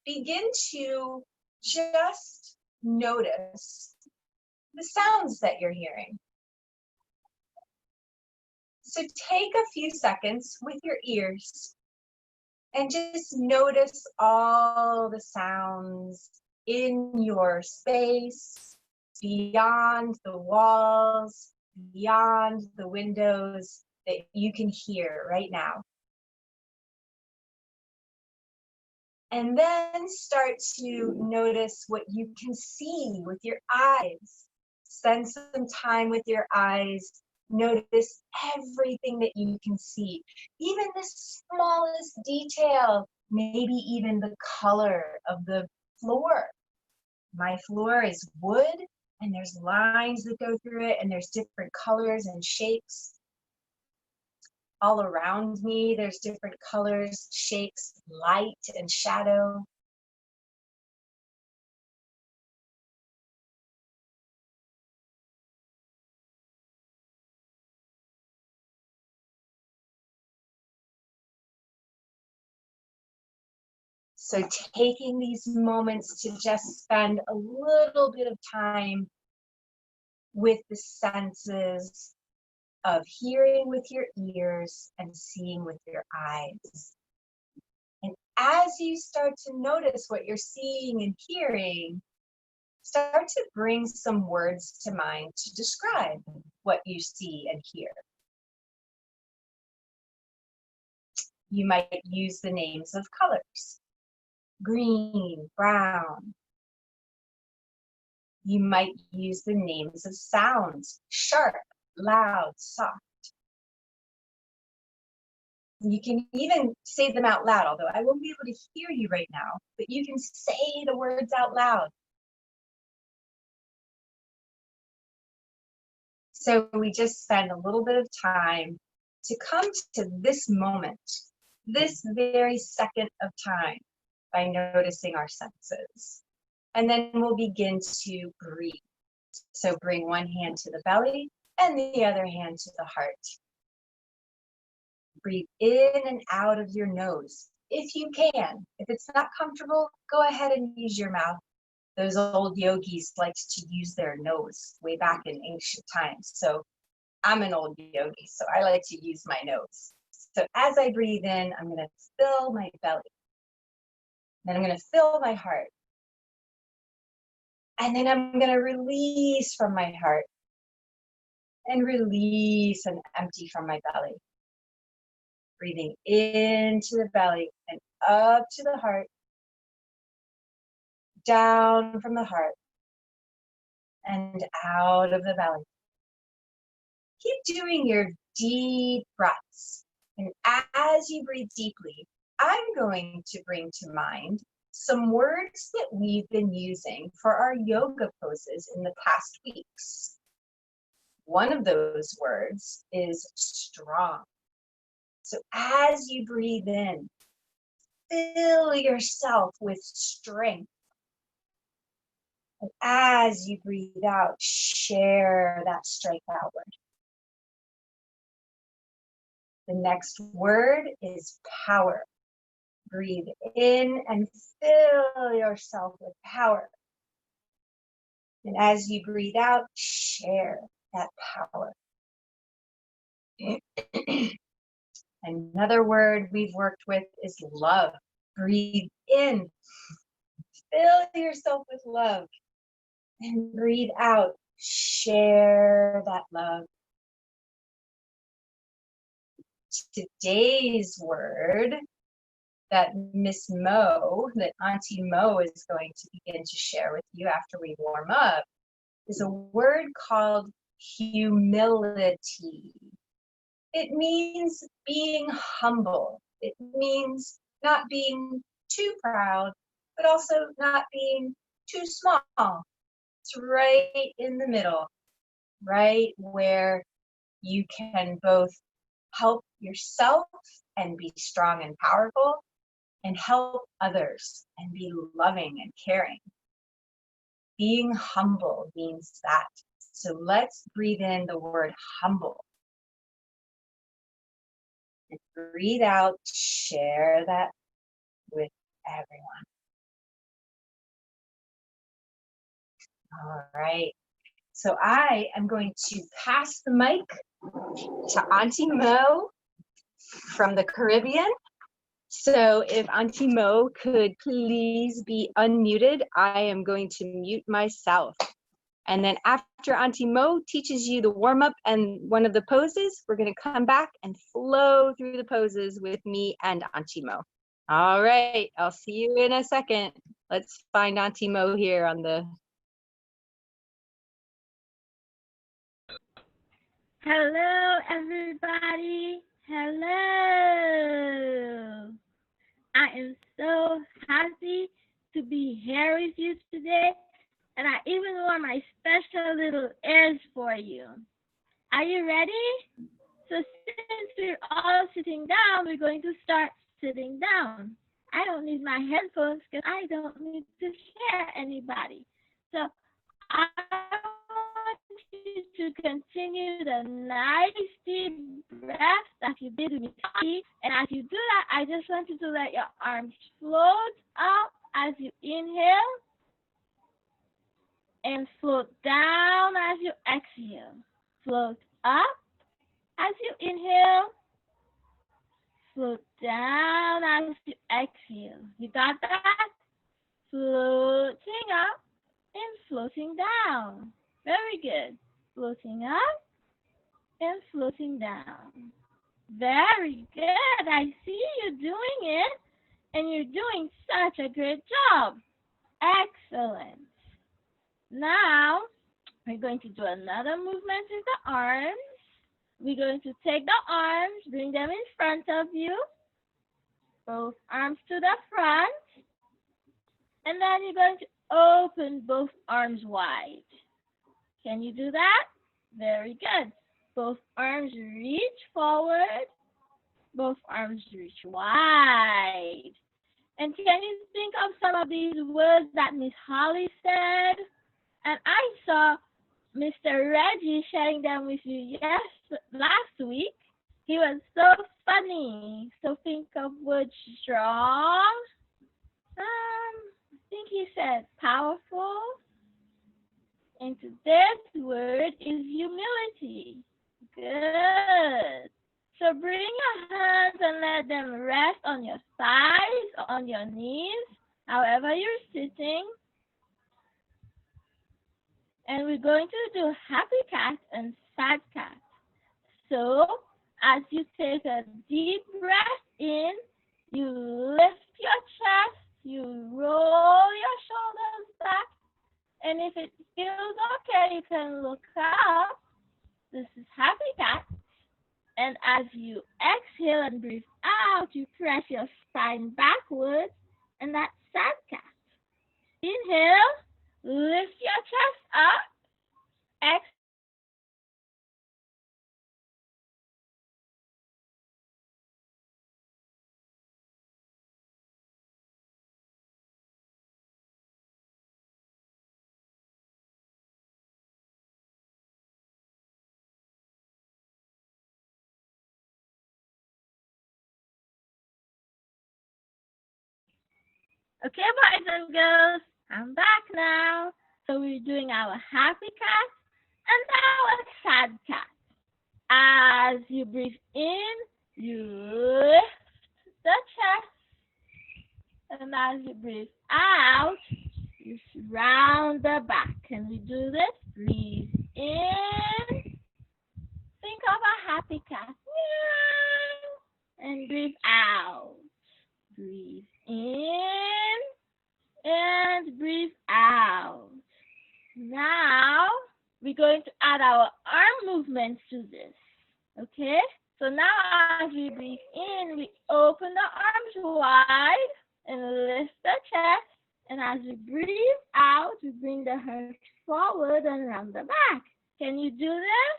begin to just notice the sounds that you're hearing. So take a few seconds with your ears and just notice all the sounds in your space, beyond the walls, beyond the windows that you can hear right now. And then start to notice what you can see with your eyes. Spend some time with your eyes. Notice everything that you can see, even the smallest detail, maybe even the color of the floor. My floor is wood, and there's lines that go through it, and there's different colors and shapes. All around me, there's different colors, shapes, light and shadow. So taking these moments to just spend a little bit of time with the senses of hearing with your ears and seeing with your eyes. And as you start to notice what you're seeing and hearing, start to bring some words to mind to describe what you see and hear. You might use the names of colors. Green, brown. You might use the names of sounds. Sharp, loud, soft. You can even say them out loud, although I won't be able to hear you right now, but you can say the words out loud. So we just spend a little bit of time to come to this moment, this very second of time, by noticing our senses. And then we'll begin to breathe. So bring one hand to the belly and the other hand to the heart. Breathe in and out of your nose, if you can. If it's not comfortable, go ahead and use your mouth. Those old yogis liked to use their nose way back in ancient times. So I'm an old yogi, so I like to use my nose. So as I breathe in, I'm going to fill my belly. Then I'm going to fill my heart. And then I'm going to release from my heart. And release and empty from my belly. Breathing into the belly and up to the heart. Down from the heart. And out of the belly. Keep doing your deep breaths. And as you breathe deeply, I'm going to bring to mind some words that we've been using for our yoga poses in the past weeks. One of those words is strong. So as you breathe in, fill yourself with strength. And as you breathe out, share that strength outward. The next word is power. Breathe in and fill yourself with power. And as you breathe out, share that power. Another word we've worked with is love. Breathe in, fill yourself with love. And breathe out, share that love. Today's word that Miss Mo, that Auntie Mo is going to begin to share with you after we warm up, is a word called humility. It means being humble. It means not being too proud, but also not being too small. It's right in the middle, right where you can both help yourself and be strong and powerful, and help others and be loving and caring. Being humble means that. So let's breathe in the word humble. And breathe out, share that with everyone. All right. So I am going to pass the mic to Auntie Mo from the Caribbean. So if Auntie Mo could please be unmuted, I am going to mute myself. And then after Auntie Mo teaches you the warm-up and one of the poses, we're going to come back and flow through the poses with me and Auntie Mo. All right, I'll see you in a second. Let's find Auntie Mo here on the... Hello, everybody. Hello. I am so happy to be here with you today, and I even wore my special little ears for you. Are you ready? So since we're all sitting down, we're going to start sitting down. I don't need my headphones because I don't need to hear anybody. So I want you to continue the nice deep breath that you did with me. And as you do that, I just want you to let your arms float up as you inhale and float down as you exhale. Float up as you inhale, float down as you exhale. You got that? Floating up and floating down. Very good. Floating up and floating down. Very good. I see you doing it, and you're doing such a great job. Excellent. Now, we're going to do another movement with the arms. We're going to take the arms, bring them in front of you, both arms to the front, and then you're going to open both arms wide. Can you do that? Very good. Both arms reach forward, both arms reach wide. And can you think of some of these words that Miss Holly said? And I saw Mr. Reggie sharing them with you last week. He was so funny. So think of words strong. I think he said powerful. And today's word is humility. Good. So bring your hands and let them rest on your thighs or on your knees, however you're sitting. And we're going to do happy cat and sad cat. So as you take a deep breath in, you lift your chest, you roll your shoulders back, and if it feels okay, you can look up. This is happy cat. And as you exhale and breathe out, you press your spine backwards, and that's sad cat. Inhale, lift your chest up. Exhale. Okay, boys and girls, I'm back now. So we're doing our happy cat and our sad cat. As you breathe in, you lift the chest. And as you breathe out, you round the back. Can we do this? Breathe in. Think of a happy cat. And breathe out. Breathe in and breathe out. Now we're going to add our arm movements to this. Okay? So now as we breathe in, we open the arms wide and lift the chest. And as we breathe out, we bring the head forward and around the back. Can you do this?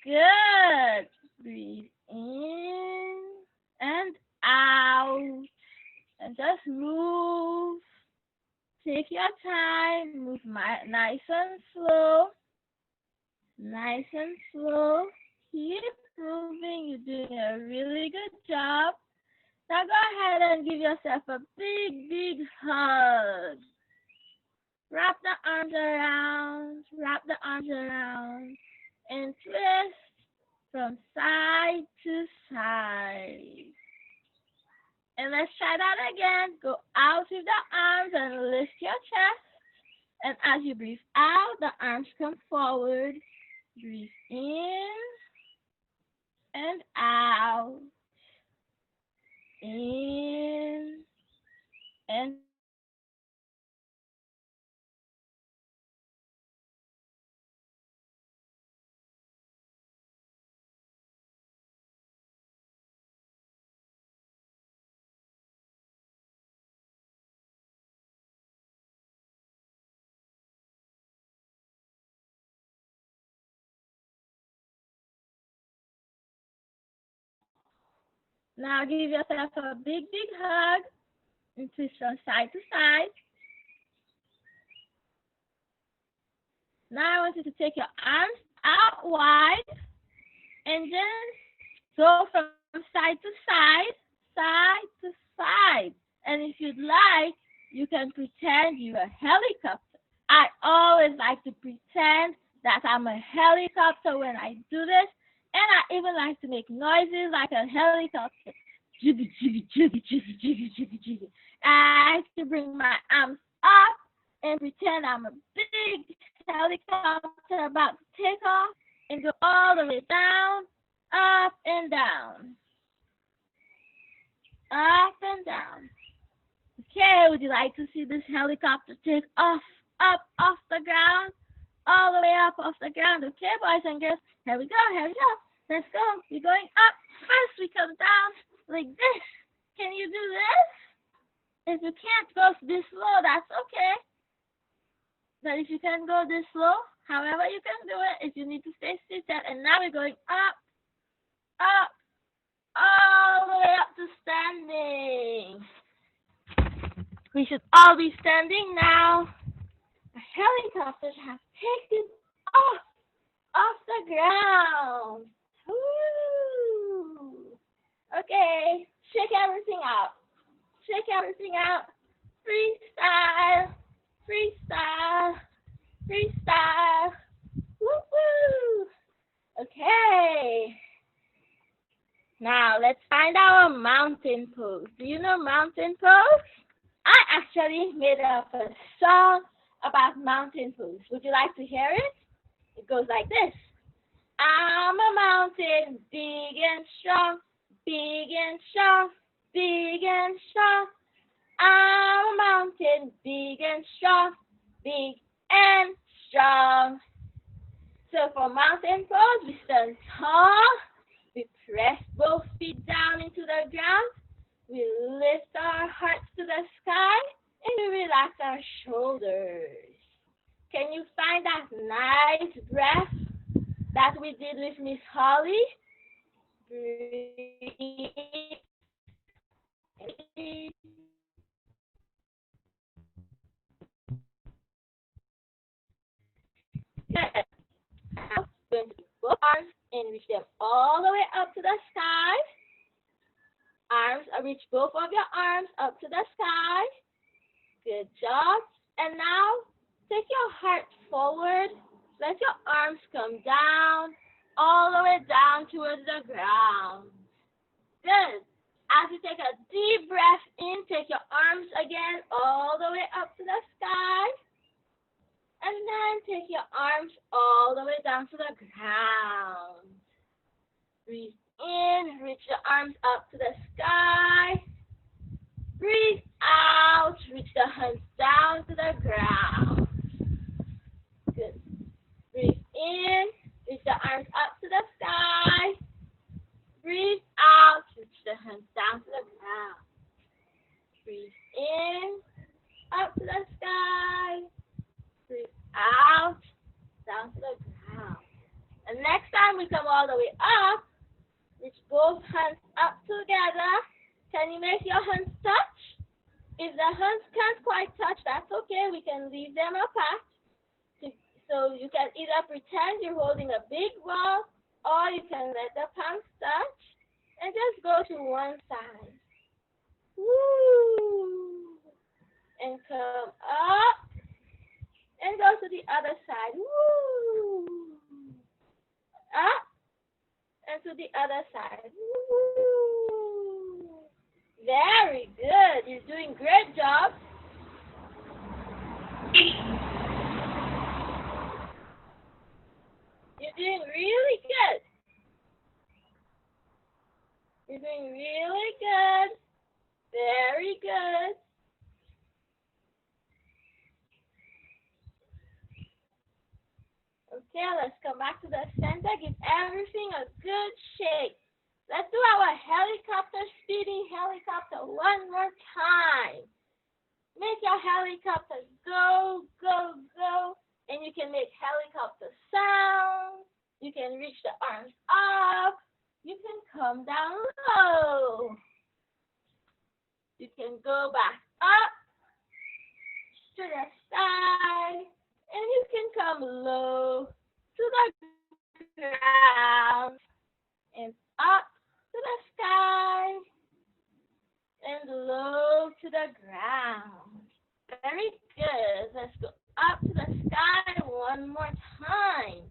Good. Breathe in and out. And just move. Take your time. Move nice and slow. Nice and slow. Keep moving. You're doing a really good job. Now go ahead and give yourself a big, big hug. Wrap the arms around, wrap the arms around, and twist from side to side. And let's try that again. Go out with the arms and lift your chest. And as you breathe out, the arms come forward. Breathe in and out. In and now give yourself a big, big hug and twist from side to side. Now I want you to take your arms out wide and then go from side to side, side to side. And if you'd like, you can pretend you're a helicopter. I always like to pretend that I'm a helicopter when I do this. And I even like to make noises like a helicopter. Jiggy, jiggy, jiggy, jiggy, jiggy, jiggy, jiggy. I like to bring my arms up and pretend I'm a big helicopter about to take off and go all the way down, up and down. Up and down. Okay, would you like to see this helicopter take off, up off the ground, all the way up off the ground? Okay, boys and girls, here we go, here we go. Let's go. We're going up. First, we come down like this. Can you do this? If you can't go this slow, that's okay. But if you can go this slow, however you can do it, if you need to stay seated. And now we're going up, up, all the way up to standing. We should all be standing now. The helicopters have taken off the ground. Woo! Okay, shake everything out. Shake everything out. Freestyle, freestyle, freestyle. Woo-hoo! Okay. Now let's find our mountain pose. Do you know mountain pose? I actually made up a song about mountain pose. Would you like to hear it? It goes like this. I'm a mountain, big and strong, big and strong, big and strong. I'm a mountain, big and strong, big and strong. So for mountain pose, we stand tall, we press both feet down into the ground, we lift our hearts to the sky, and we relax our shoulders. Can you find that nice breath that we did with Miss Holly? Breathe. Good. Now, going to both arms and reach them all the way up to the sky. Reach both of your arms up to the sky. Good job. And now, take your heart forward. Let your arms come down, all the way down towards the ground. Good. As you take a deep breath in, take your arms again all the way up to the sky. And then take your arms all the way down to the ground. Breathe in, reach your arms up to the sky. Breathe out, reach the hands down to the ground. Good. Breathe in, reach the arms up to the sky. Breathe out, reach the hands down to the ground. Breathe in, up to the sky. Breathe out, down to the ground. And next time we come all the way up, reach both hands up together. Can you make your hands touch? If the hands can't quite touch, that's okay. We can leave them apart. So you can either pretend you're holding a big ball, or you can let the palms touch and just go to one side. Woo! And come up and go to the other side. Woo. Very good. You're doing great job. You're doing really good. You're doing really good. Very good. Okay, let's come back to the center. Give everything a good shake. Let's do our helicopter, speedy helicopter one more time. Make your helicopter go, go, go. And you can make helicopter sound. You can reach the arms up. You can come down low. You can go back up to the side. And you can come low to the ground. And up to the sky. And low to the ground. Very good. Let's go up to the sky one more time.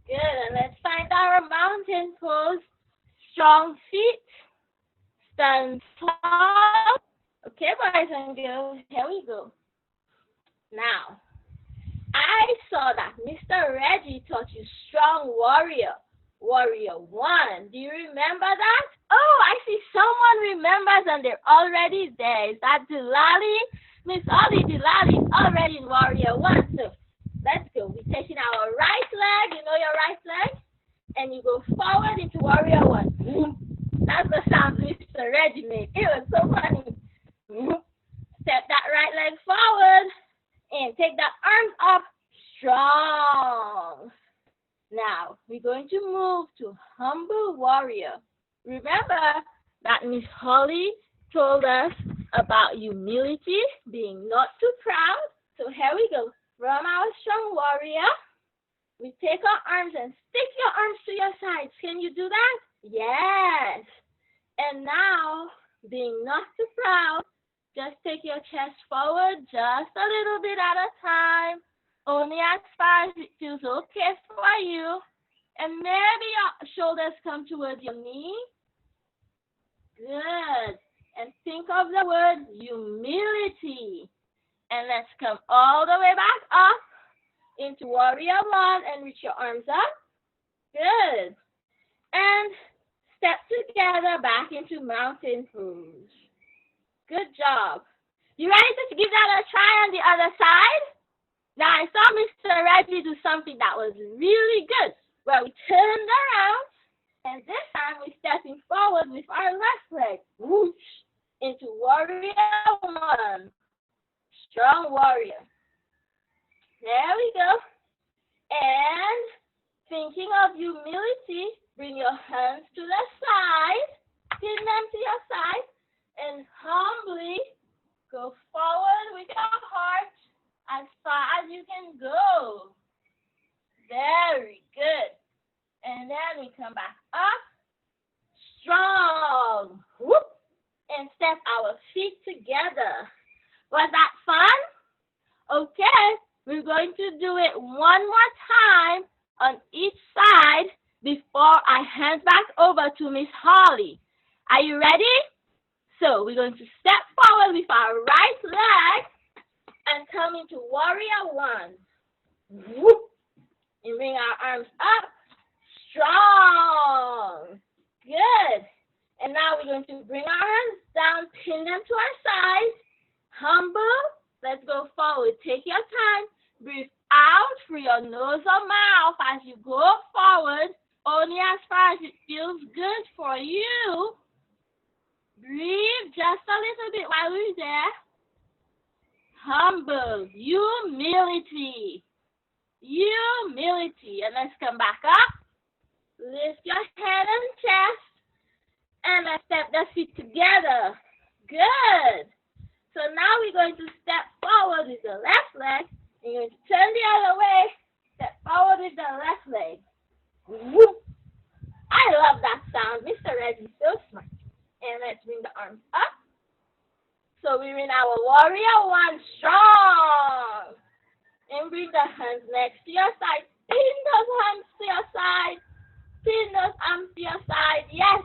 Good. And let's find our mountain pose. Strong feet. Stand tall. Okay, boys and girls, here we go. Now, I saw that Mr. Reggie taught you strong warrior. Warrior 1. Do you remember that? Oh, I see someone remembers and they're already there. Is that Delali? Miss Ollie Delali is already in Warrior 1. So let's go. We're taking our right leg. You know your right leg? And you go forward into Warrior 1. That's the sound Mr. Reggie made. It was so funny. Step that right leg forward and take that arms up strong. Now, we're going to move to humble warrior. Remember that Miss Holly told us about humility, being not too proud. So here we go. From our strong warrior, we take our arms and stick your arms to your sides. Can you do that? Yes. And now, being not too proud, just take your chest forward just a little bit at a time. Only as far as it feels okay for you. And maybe your shoulders come towards your knee. Good. And think of the word humility. And let's come all the way back up into Warrior 1 and reach your arms up. Good. And step together back into mountain pose. Good job. You ready to give that a try on the other side? Now, I saw Mr. Reggie do something that was really good. Well, we turned around, and this time we're stepping forward with our left leg. Whoosh, into Warrior 1. Strong warrior. There we go. And thinking of humility, bring your hands to the side. Pin them to your side. And humbly go forward with your heart as far as you can go. Very good. And then we come back up. Strong. Whoop. And step our feet together. Was that fun? Okay. We're going to do it one more time on each side before I hand back over to Miss Holly. Are you ready? So we're going to step forward with our right leg and come into Warrior 1. Whoop. And bring our arms up. Strong. Good. And now we're going to bring our hands down, pin them to our sides. Humble. Let's go forward. Take your time. Breathe out through your nose or mouth as you go forward, only as far as it feels good for you. Breathe just a little bit while we're there. Humble. Humility. Humility. And let's come back up. Lift your head and chest. And let's step the feet together. Good. So now we're going to step forward with the left leg. And you're going to turn the other way. Step forward with the left leg. Whoop. I love that sound. Mr. Reggie's so smart. And let's bring the arms up. So we're in our Warrior 1 strong. And bring the hands next to your side. Pin those hands to your side. Pin those arms to your side. Yes.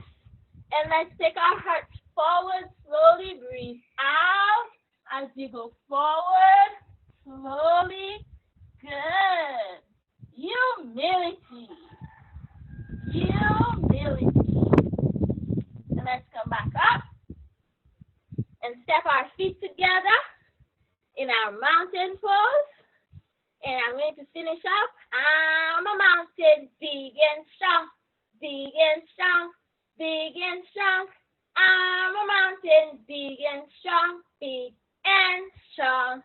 And let's take our hearts forward. Slowly breathe out as you go forward. Slowly. Good. Humility. Humility. And let's come back up and step our feet together in our mountain pose. And I'm going to finish up. I'm a mountain, big and strong, big and strong, big and strong. I'm a mountain, big and strong, big and strong.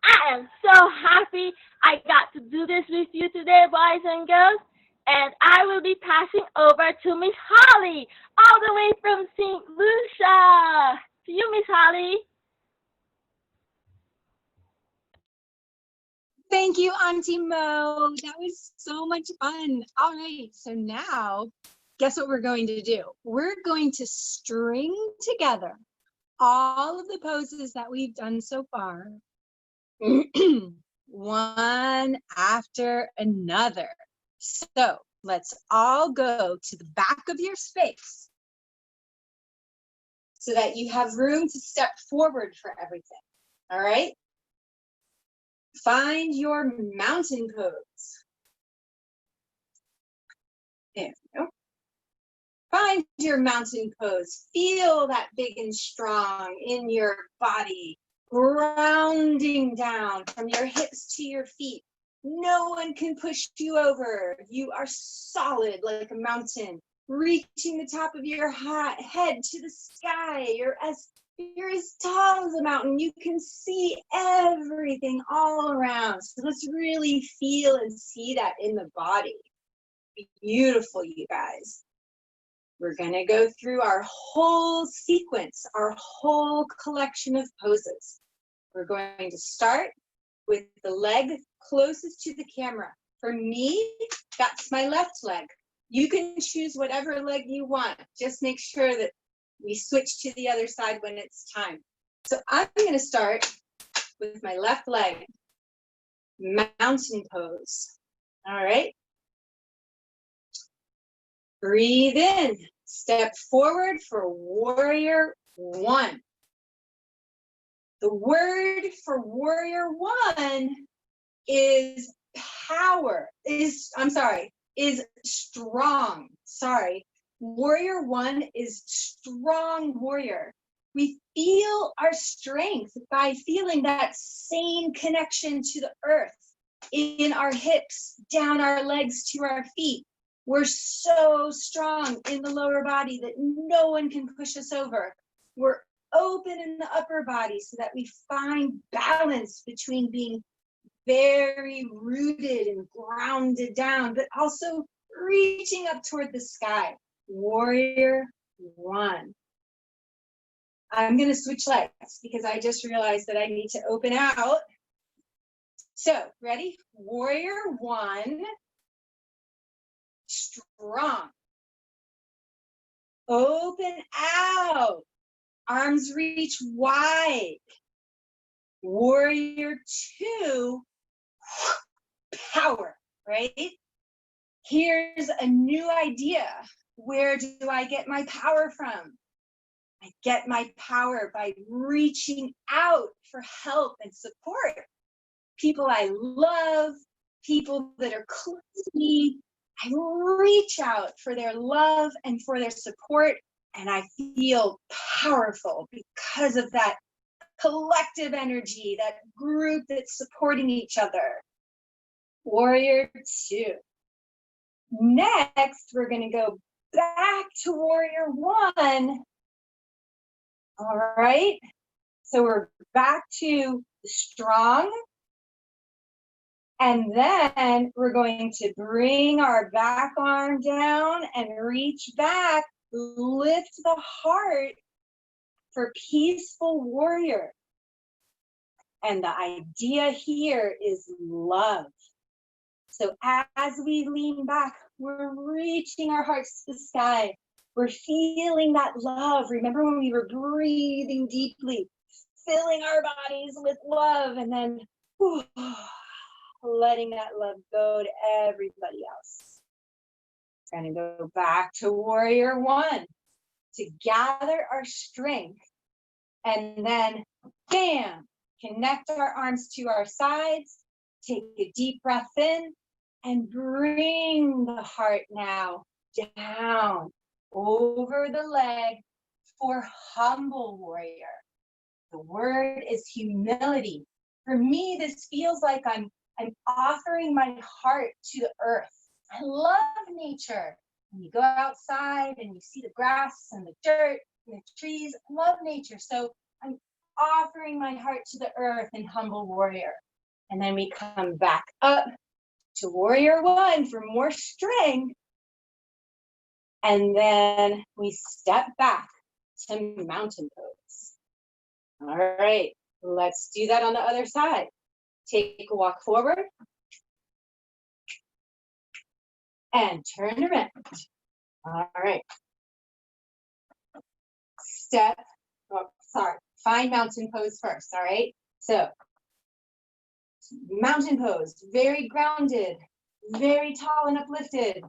I am so happy I got to do this with you today, boys and girls. And I will be passing over to Miss Holly, all the way from St. Lucia. To you, Miss Holly. Thank you, Auntie Mo. That was so much fun. All right, so now, guess what we're going to do? We're going to string together all of the poses that we've done so far, one after another. So let's all go to the back of your space so that you have room to step forward for everything. All right? Find your mountain pose. There we go. Find your mountain pose. Feel that big and strong in your body, grounding down from your hips to your feet. No one can push you over. You are solid like a mountain, reaching the top of your head to the sky. You're as tall as a mountain. You can see everything all around. So let's really feel and see that in the body. Beautiful, you guys. We're going to go through our whole sequence, our whole collection of poses. We're going to start with the leg closest to the camera. For me, that's my left leg. You can choose whatever leg you want. Just make sure that we switch to the other side when it's time. So I'm going to start with my left leg, mountain pose. All right. Breathe in, step forward for warrior one. The word for warrior one is power, is strong. Sorry. Warrior one is strong warrior. We feel our strength by feeling that same connection to the earth in our hips, down our legs to our feet. We're so strong in the lower body that no one can push us over. We're open in the upper body so that we find balance between being very rooted and grounded down, but also reaching up toward the sky. Warrior one. I'm going to switch legs because I just realized that I need to open out. So, ready? Warrior one. Strong. Open out. Arms reach wide. Warrior two. Power, right? Here's a new idea. Where do I get my power from? I get my power by reaching out for help and support. People I love, people that are close to me, I reach out for their love and for their support, and I feel powerful because of that collective energy, that group that's supporting each other. Warrior two. Next, we're going to go back to warrior one. All right. So we're back to strong. And then we're going to bring our back arm down and reach back, lift the heart for peaceful warrior. And the idea here is love. So as we lean back, we're reaching our hearts to the sky. We're feeling that love. Remember when we were breathing deeply, filling our bodies with love, and then letting that love go to everybody else. We're going to go back to warrior one to gather our strength. And then, bam, connect our arms to our sides. Take a deep breath in and bring the heart now down over the leg for humble warrior. The word is humility. For me, this feels like I'm offering my heart to the earth. I love nature. When you go outside and you see the grass and the dirt and the trees, I love nature. So I'm offering my heart to the earth in humble warrior. And then we come back up to warrior one for more strength. And then we step back to mountain pose. All right, let's do that on the other side. Take a walk forward. And turn around. All right. Find mountain pose first, all right? So, mountain pose, very grounded, very tall and uplifted.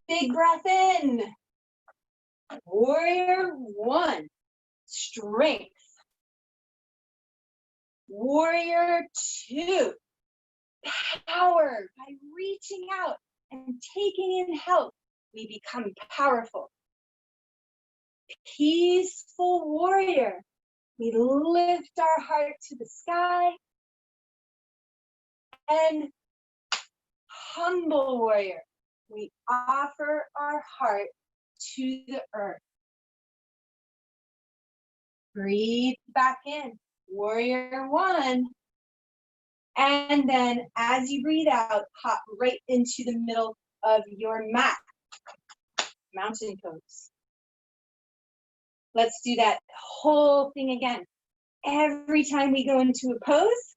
Big breath in. Warrior one, strength. Warrior two, power. By reaching out and taking in help, we become powerful. Peaceful warrior. We lift our heart to the sky. And humble warrior. We offer our heart to the earth. Breathe back in. Warrior one. And then as you breathe out, hop right into the middle of your mat. Mountain pose. Let's do that whole thing again. Every time we go into a pose,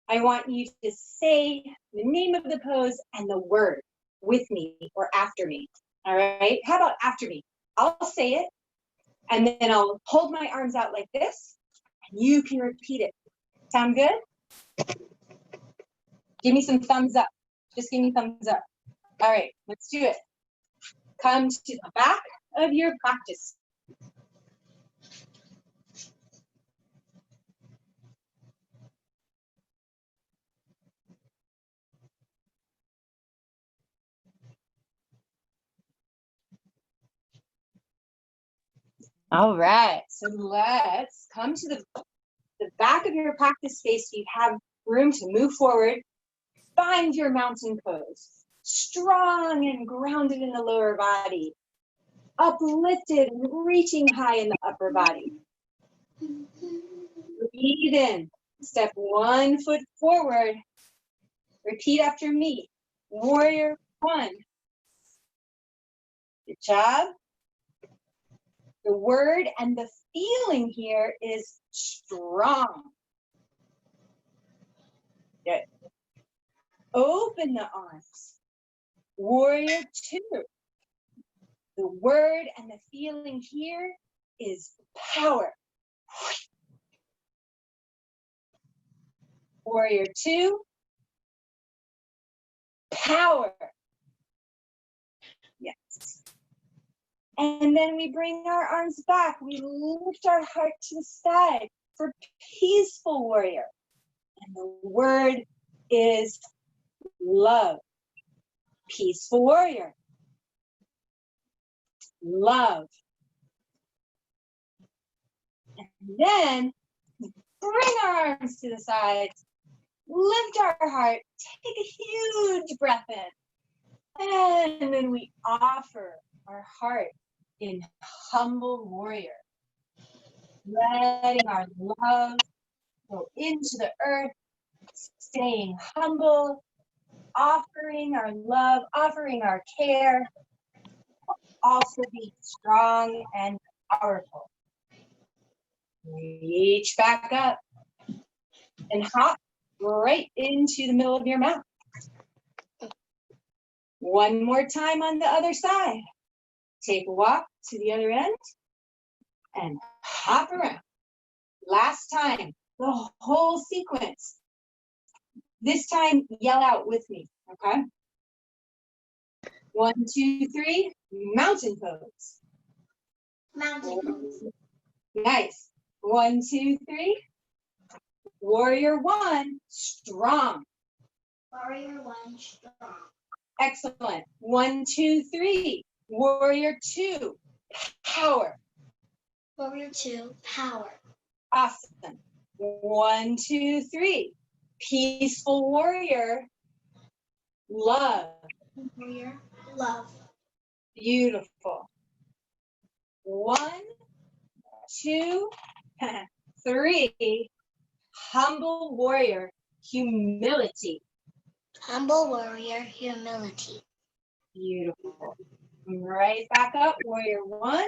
I want you to say the name of the pose and the word with me or after me. All right? How about after me? I'll say it, and then I'll hold my arms out like this, and you can repeat it. Sound good? Give me some thumbs up. Just give me thumbs up. All right, let's do it. Come to the back of your practice. All right, so let's come to the back of your practice space. You have room to move forward. Find your mountain pose. Strong and grounded in the lower body. Uplifted and reaching high in the upper body. Breathe in. Step 1 foot forward. Repeat after me. Warrior one. Good job. The word and the feeling here is strong. Good. Open the arms. Warrior two. The word and the feeling here is power. Warrior two. Power. Yes. And then we bring our arms back. We lift our heart to the sky for peaceful warrior. And the word is love. Peaceful warrior. Love. And then bring our arms to the sides. Lift our heart. Take a huge breath in. And then we offer our heart in humble warrior. Letting our love go into the earth. Staying humble. Offering our love. Offering our care. Also be strong and powerful. Reach back up and hop right into the middle of your mat. One more time on the other side. Take a walk to the other end and hop around. Last time, the whole sequence. This time, yell out with me, okay? 1, 2, 3, mountain pose. Mountain pose. Nice. 1, 2, 3. Warrior 1, strong. Warrior 1, strong. Excellent. 1, 2, 3. Warrior 2, power. Warrior 2, power. Awesome. 1, 2, 3. Peaceful warrior, love. Warrior, love. Beautiful. 1, 2, 3. Humble warrior, humility. Humble warrior, humility. Beautiful. Right back up, warrior 1.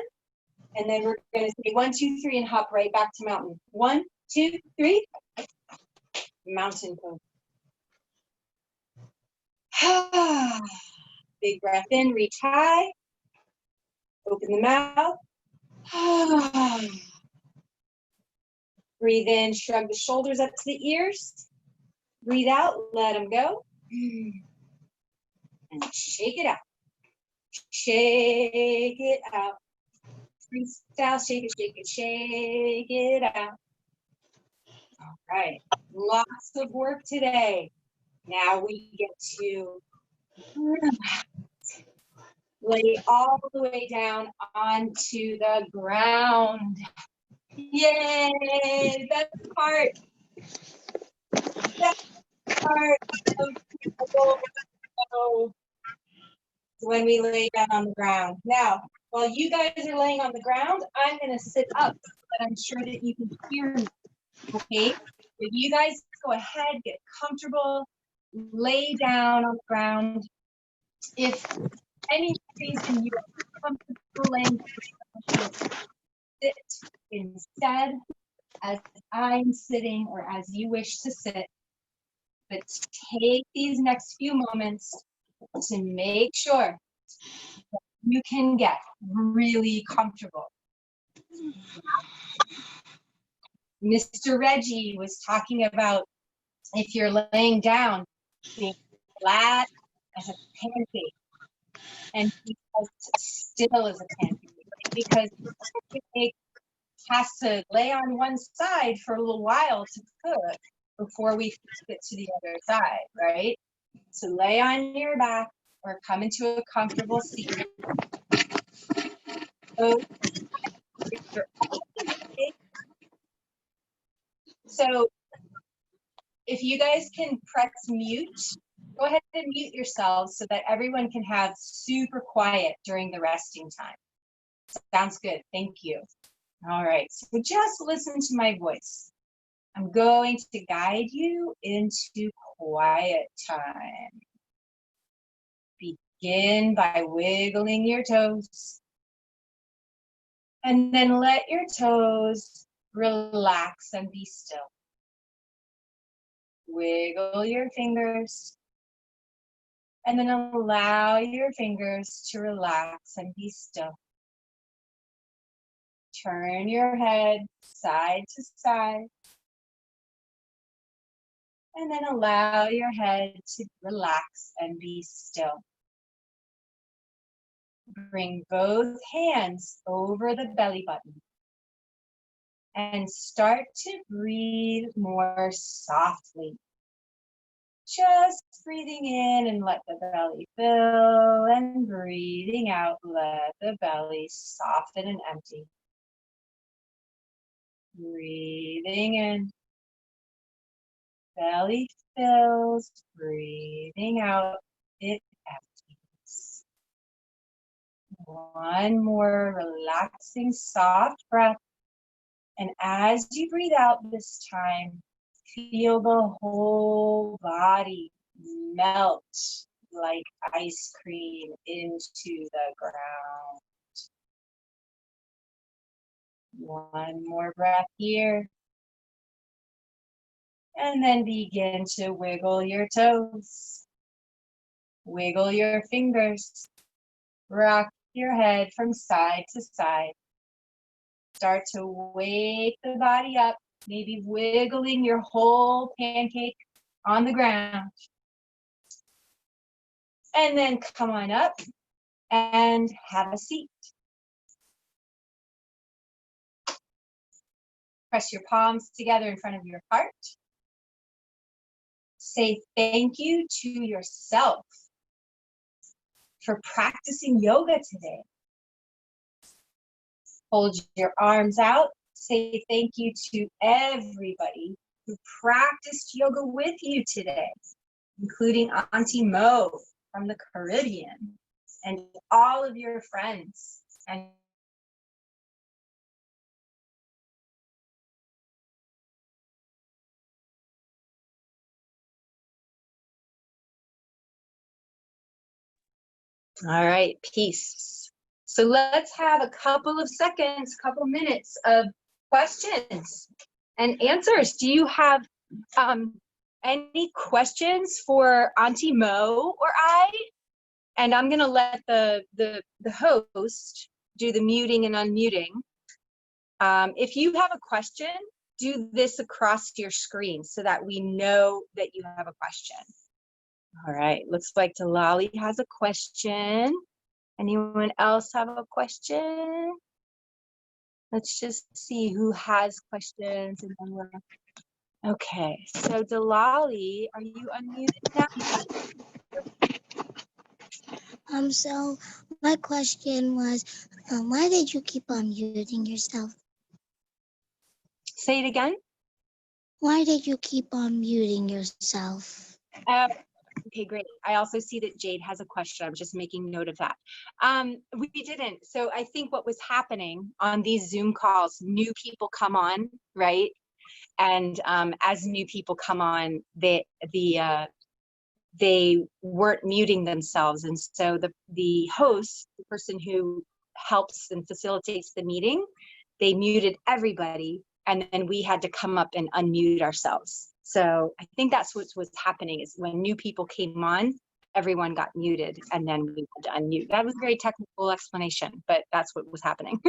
And then we're going to say 1, 2, 3 and hop right back to mountain. 1, 2, 3. Mountain pose. Big breath in, reach high. Open the mouth. Breathe in, shrug the shoulders up to the ears. Breathe out, let them go. And shake it out. Shake it out. Freestyle, shake it, shake it, shake it out. All right, lots of work today. Now we get to lay all the way down onto the ground. Yay, best part. Best part of when we lay down on the ground. Now, while you guys are laying on the ground, I'm going to sit up so that I'm sure that you can hear me. Okay? If you guys go ahead, get comfortable, lay down on the ground. If any reason you are comfortable laying down, sit instead as I'm sitting or as you wish to sit. But take these next few moments to make sure that you can get really comfortable. Mr. Reggie was talking about if you're laying down, being flat as a pancake and as still as a pancake, because the pancake has to lay on one side for a little while to cook before we get to the other side, right? So lay on your back or come into a comfortable seat. So if you guys can press mute, go ahead and mute yourselves so that everyone can have super quiet during the resting time. Sounds good, thank you. All right, so just listen to my voice. I'm going to guide you into quiet time. Begin by wiggling your toes. And then let your toes relax and be still. Wiggle your fingers. And then allow your fingers to relax and be still. Turn your head side to side. And then allow your head to relax and be still. Bring both hands over the belly button. And start to breathe more softly. Just breathing in and let the belly fill, and breathing out, let the belly soften and empty. Breathing in, belly fills, breathing out, it empties. One more relaxing, soft breath. And as you breathe out this time, feel the whole body melt like ice cream into the ground. One more breath here. And then begin to wiggle your toes. Wiggle your fingers. Rock your head from side to side. Start to wake the body up, maybe wiggling your whole pancake on the ground. And then come on up and have a seat. Press your palms together in front of your heart. Say thank you to yourself for practicing yoga today. Hold your arms out. Say thank you to everybody who practiced yoga with you today, including Auntie Mo from the Caribbean and all of your friends. And all right, peace. So let's have a couple of seconds, couple minutes of questions and answers. Do you have any questions for Auntie Mo or I? And I'm gonna let the host do the muting and unmuting. If you have a question, do this across your screen so that we know that you have a question. All right, looks like Delali has a question. Anyone else have a question? Let's just see who has questions. And then we're... Okay, so Delali, are you unmuted now? So my question was, why did you keep on muting yourself? Say it again. Why did you keep on muting yourself? Okay, great. I also see that Jade has a question. I'm just making note of that. We didn't. So I think what was happening on these Zoom calls, new people come on, right? And as new people come on, they weren't muting themselves. And so the host, the person who helps and facilitates the meeting, they muted everybody. And then we had to come up and unmute ourselves. So I think that's what was happening, is when new people came on, everyone got muted and then we had to unmute. That was a very technical explanation, but that's what was happening.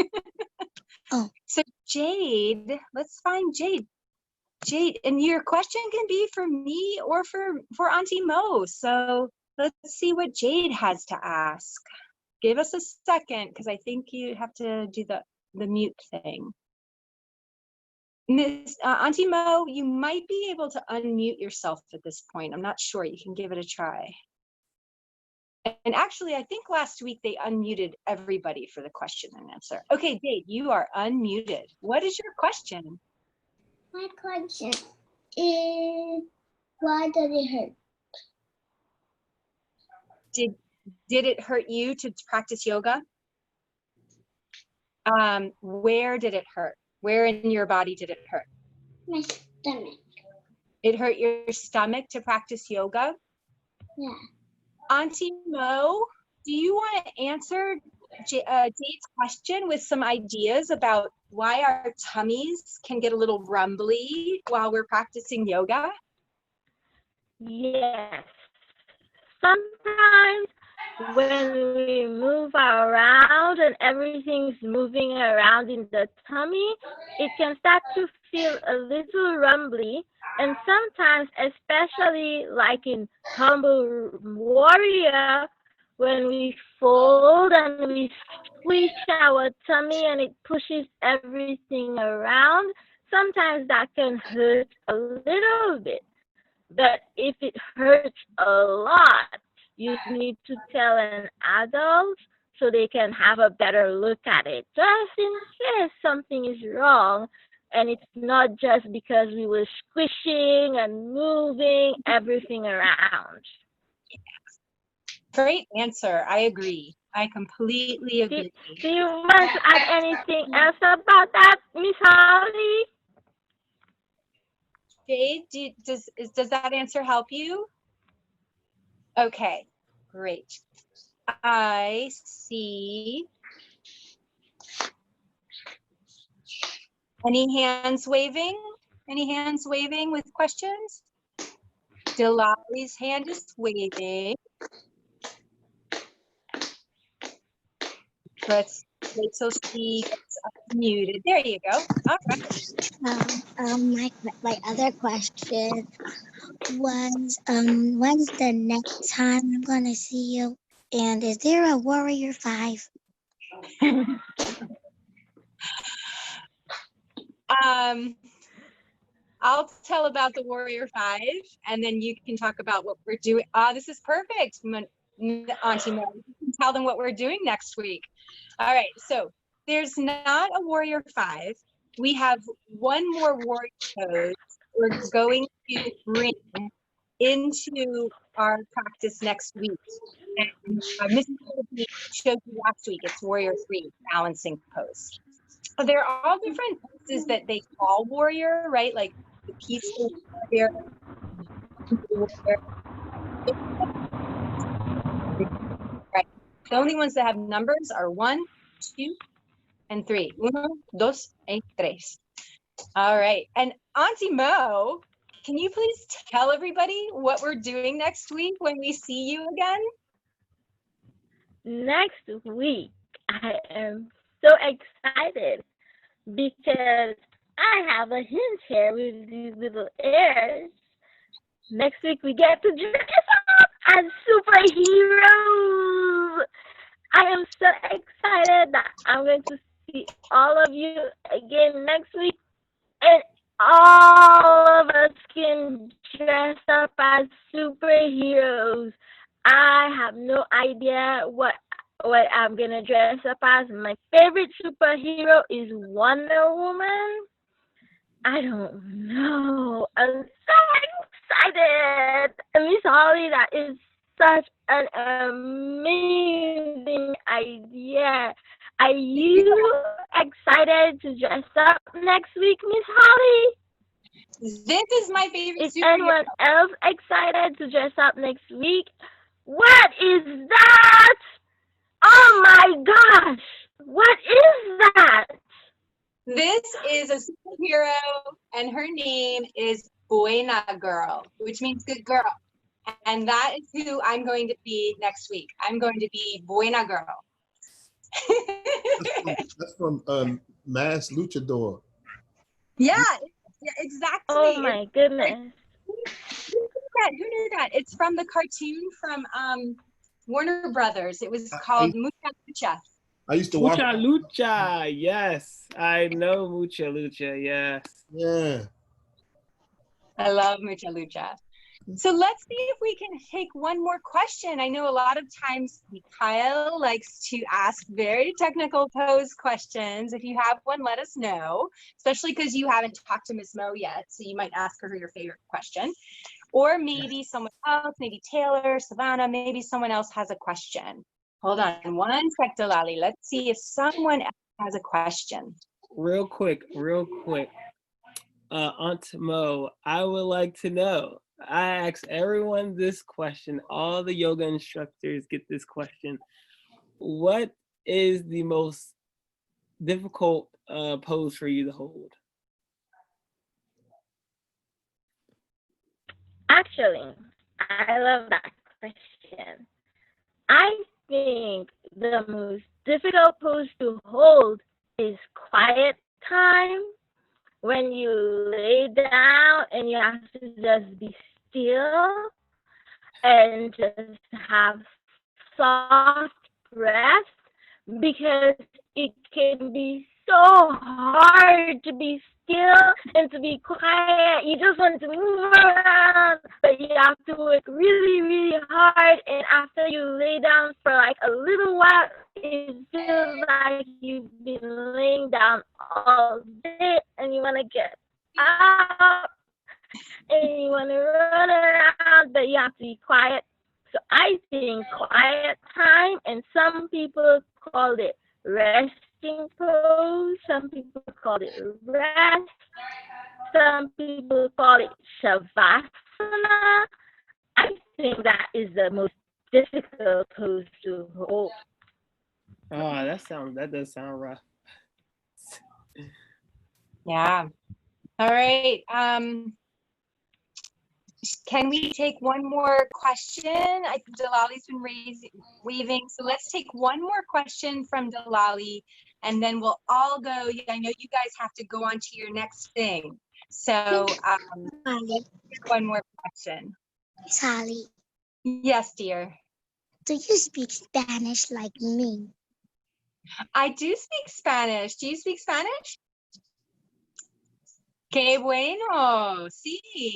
Oh. So Jade, let's find Jade. Jade, and your question can be for me or for Auntie Mo. So let's see what Jade has to ask. Give us a second, because I think you have to do the mute thing. Miss Auntie Mo, you might be able to unmute yourself at this point. I'm not sure. You can give it a try. And actually, I think last week they unmuted everybody for the question and answer. Okay, Jade, you are unmuted. What is your question? My question is, why did it hurt? Did it hurt you to practice yoga? Where did it hurt? Where in your body did it hurt? My stomach. It hurt your stomach to practice yoga? Yeah. Auntie Mo, do you want to answer Jade's question with some ideas about why our tummies can get a little rumbly while we're practicing yoga? Yes. Sometimes when we move around and everything's moving around in the tummy, it can start to feel a little rumbly. And sometimes, especially like in Humble Warrior, when we fold and we squish our tummy and it pushes everything around, sometimes that can hurt a little bit. But if it hurts a lot, you need to tell an adult so they can have a better look at it, just in case something is wrong. And it's not just because we were squishing and moving everything around. Great answer. I agree. I completely agree. Do you want to add anything else about that, Miss Holly? Jade, does that answer help you? Okay, great. I see. Any hands waving? Any hands waving with questions? Delali's hand is waving. Let's wait till she gets muted. There you go. All right. My other question was, when's the next time I'm gonna see you? And is there a Warrior 5? I'll tell about the Warrior 5, and then you can talk about what we're doing. This is perfect, Auntie Mo. You can tell them what we're doing next week. All right, so there's not a Warrior 5. We have one more warrior pose we're going to bring into our practice next week. And Mrs. showed you last week. It's Warrior 3, balancing pose. They're all different poses that they call warrior, right? Like the peaceful warrior. Right. The only ones that have numbers are 1, 2, and 3. 1, 2, and 3. All right. And Auntie Mo, can you please tell everybody what we're doing next week when we see you again? Next week, I am so excited because I have a hint here with these little ears. Next week, we get to dress up as superheroes. I am so excited that I'm going to see all of you again next week, and all of us can dress up as superheroes. I have no idea what I'm gonna dress up as. My favorite superhero is Wonder Woman. I don't know. I'm so excited. Miss Holly, that is such an amazing idea. Are you excited to dress up next week, Miss Holly? This is my favorite Is superhero. anyone else excited to dress up next week? What is that? Oh my gosh! What is that? This is a superhero, and her name is Buena Girl, which means good girl. And that is who I'm going to be next week. I'm going to be Buena Girl. That's from Mass Luchador. Yeah, exactly. Oh my goodness. Who knew that? It's from the cartoon from Warner Brothers. It was called Mucha Lucha. I used to watch Mucha Lucha, yes. I know Mucha Lucha, yes. Yeah. I love Mucha Lucha. So let's see if we can take one more question. I know a lot of times Mikhail likes to ask very technical pose questions. If you have one, let us know, especially because you haven't talked to Miss Mo yet. So you might ask her your favorite question. Or maybe someone else, maybe Taylor, Savannah, maybe someone else has a question. Hold on one sec, Delali. Let's see if someone else has a question. Real quick. Aunt Mo, I would like to know, I ask everyone this question, all the yoga instructors get this question. What is the most difficult pose for you to hold? Actually, I love that question. I think the most difficult pose to hold is quiet time, when you lay down and you have to just be still and just have soft breath, because it can be so hard to be still and to be quiet. You just want to move around, but you have to work really, really hard. And after you lay down for like a little while, it feels like you've been laying down all day and you want to get up and you want to run around, but you have to be quiet. So I think quiet time, and some people call it resting pose, some people call it rest, some people call it shavasana. I think that is the most difficult pose to hold. Oh, that does sound rough. Yeah. All right. Can we take one more question? I think Delali's been waving. So let's take one more question from Delali, and then we'll all go. I know you guys have to go on to your next thing. So one more question. Sally. Yes, dear. Do you speak Spanish like me? I do speak Spanish. Do you speak Spanish? Qué bueno. Sí.